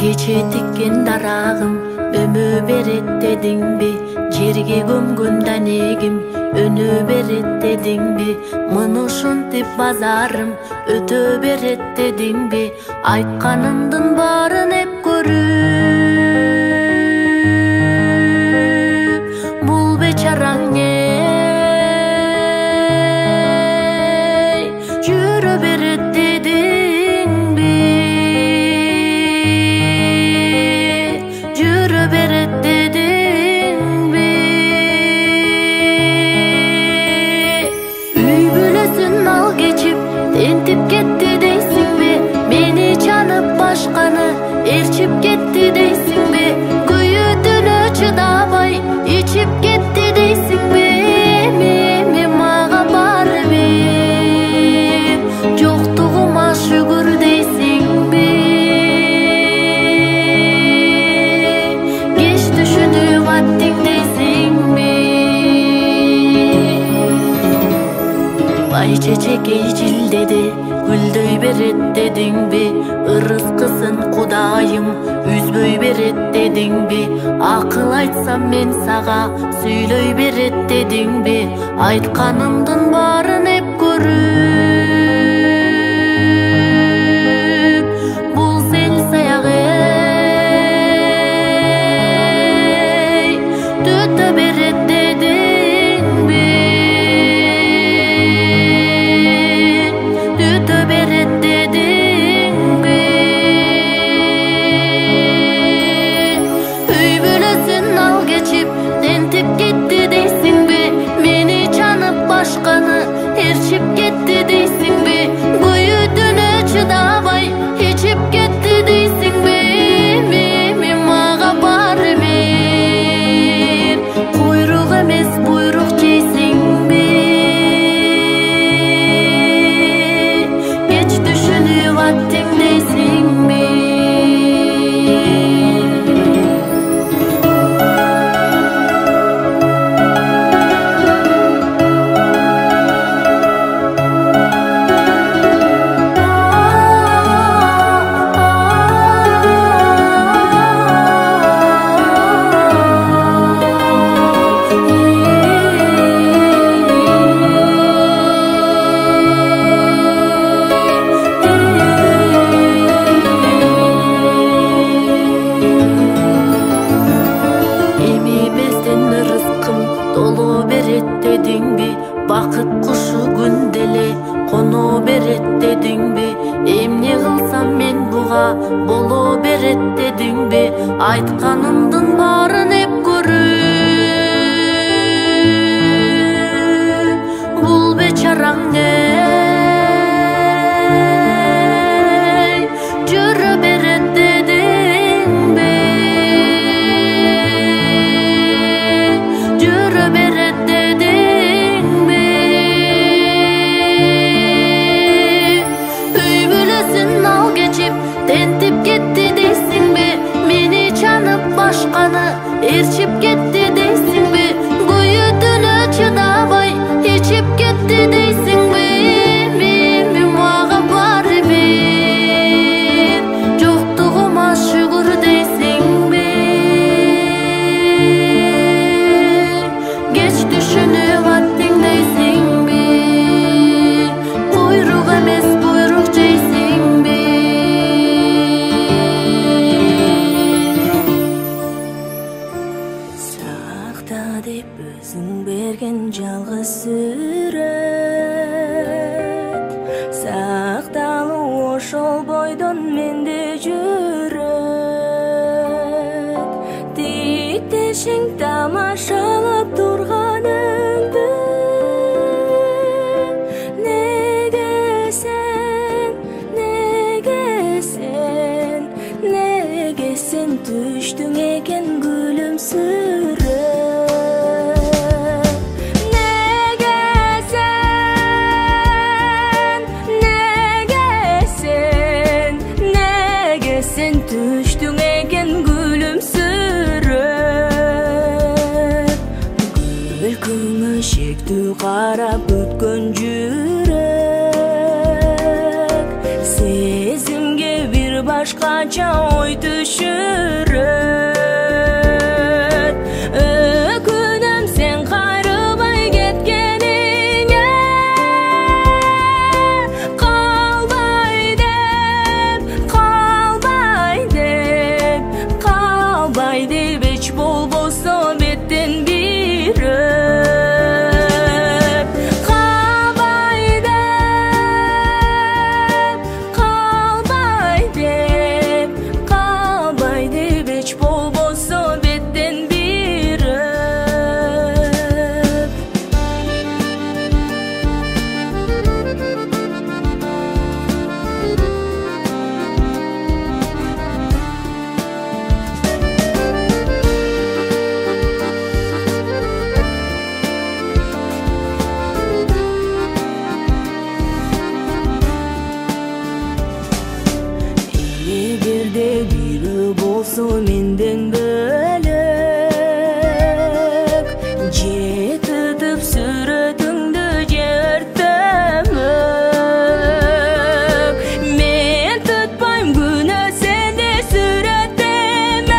Keçe tikкен дарагым өмө берет дедиңби, жерге көмгөн данегим өнө берет дедиңби, мына ушинтип базарым өтө берет дедиңби, айтканымдын баарын эп көрүп, бул бечараң жүрө берет дедиңби, жүрө берет дедиңби. Үй бүлөсүн ал кечип тентип кетти дейсиңби, мени чанып башканы ээрчип кетти дейсиңби, күйүүтүнө чыдабай ичип кетти дейсиңби, эми мага барбек жоктугума шүгүр дейсиңби, кеч түшүнүп аттың дейсиңби. Бай чечекей жилдеде гүлдөй берет дедиңби, ырыскысын Кудайым үзбөй берет дедиңби, акыл айтсам мен сага сүйлөй берет дедиңби, айтканымдын баарын эп көрүп, бул сел саяк төтө берет дедиңби, төтө берет дедиңби. Үй бүлөсүн ал кечип тентип кетти дейсиңби, мени чанып башканы ээрчип кетти дейсиңби, күйүүтүнө чыдабай ичип кетти дейсиңби, эми мага барбек куйрук эмес буйрук жейсиңби, кеч түшүнүп аттың дейсиңби. Эми безден ырыскым толо берет дедиңби, бакыт кушу күн деле коно берет дедиңби, эмне кылсам мен буга боло берет дедиңби, айтканымдын баарын эп көрүп, бул бечараң жүрө берет дедиңби, жүрө берет дедиңби. Үй бүлөсүн ал кечип тентип кетти дейсиңби, мени чанып башканы ээрчип кетти дейсиңби, күйүүтүнө чыдабай ичип кетти дейсиңби, эми мага барбек жоктугума шүгүр дейсиңби, кеч түшүнүп аттың дейсиңби, куйрук эмес буйрук жейсиңби. Сакта деп өзүң берген жалгыз сүрөт, сакталуу ошол бойдон менде жүрөт, тиктешиң тамашалап турганыңды, неге сен түштүң экен күлүмсүрөп, sen түштүң экен күлүмсүрөп, күлкүңө шектүү карап өткөн жүрөк, сезимге бир баш башкача ой түшүрөт. Өкүнөм сен кайрыбай кеткениңе, калбай деп эч болбосо беттен бир өп. Калбай деп эч болбосо беттен бир өп. Эгерде бирөө болсо менден бөлөк, же тытып сүрөтүңдү жертөмөк. Мен тытпайм күнөө сенде сүрөт эмес.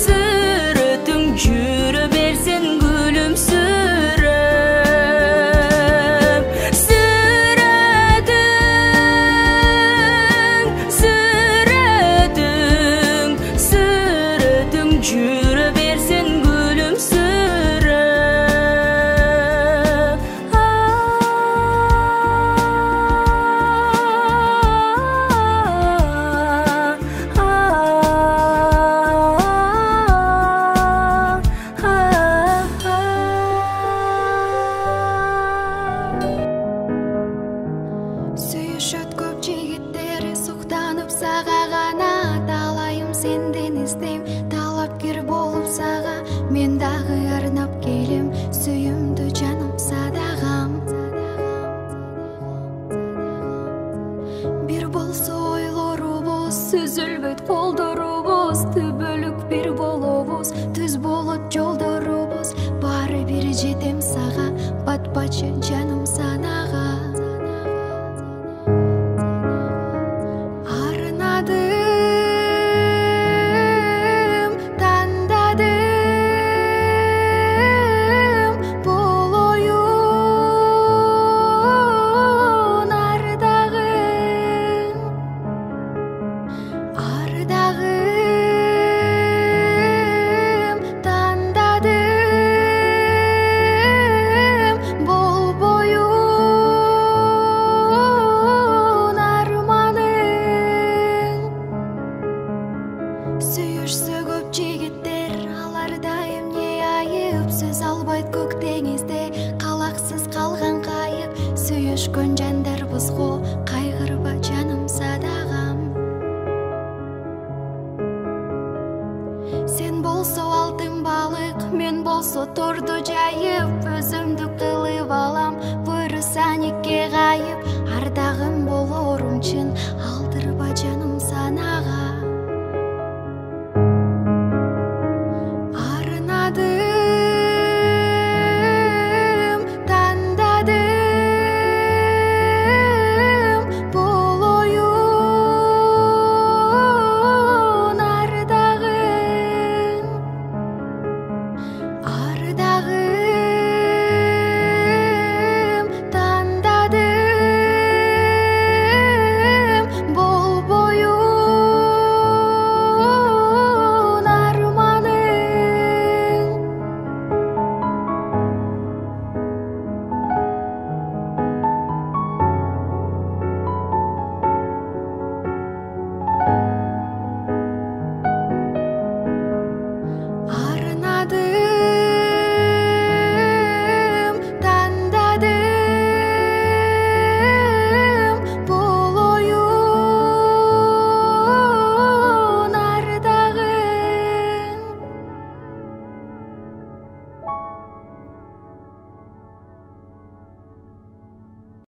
Сүрөтүң жүрө берсин күлүмсүрөп. Сүрөтүң жүрө берсин күлүмсүрөп. Сүйүшөт көп жигиттер, суктанып сага гана, талайым сенден издейм, талапкер болуп сага. Мен дагы арнап келем, сүйүмдү жаным садагам. Бир болсо ойлорубуз, үзүлбөйт колдорубуз, түбөлүк бир болобуз, түз болот жолдорубуз. Баары бир жетем сага, батпачы жаным санага. Арнадым, тандадым, бул оюн ардагым. Тандадым, бул боюн арманым. Сүйүшсө көп жигиттер, алар дайым не айып, сөз албайт көк деңизде калаксыз калган кайып. Сүйүшкөн жандарбыз го, кайгырба жаным садагам. Сен болсо алтын балык, мен болсо торду жайып, өзүмдү кылып алам, буйруса никке кайып. Ардагым болорум чын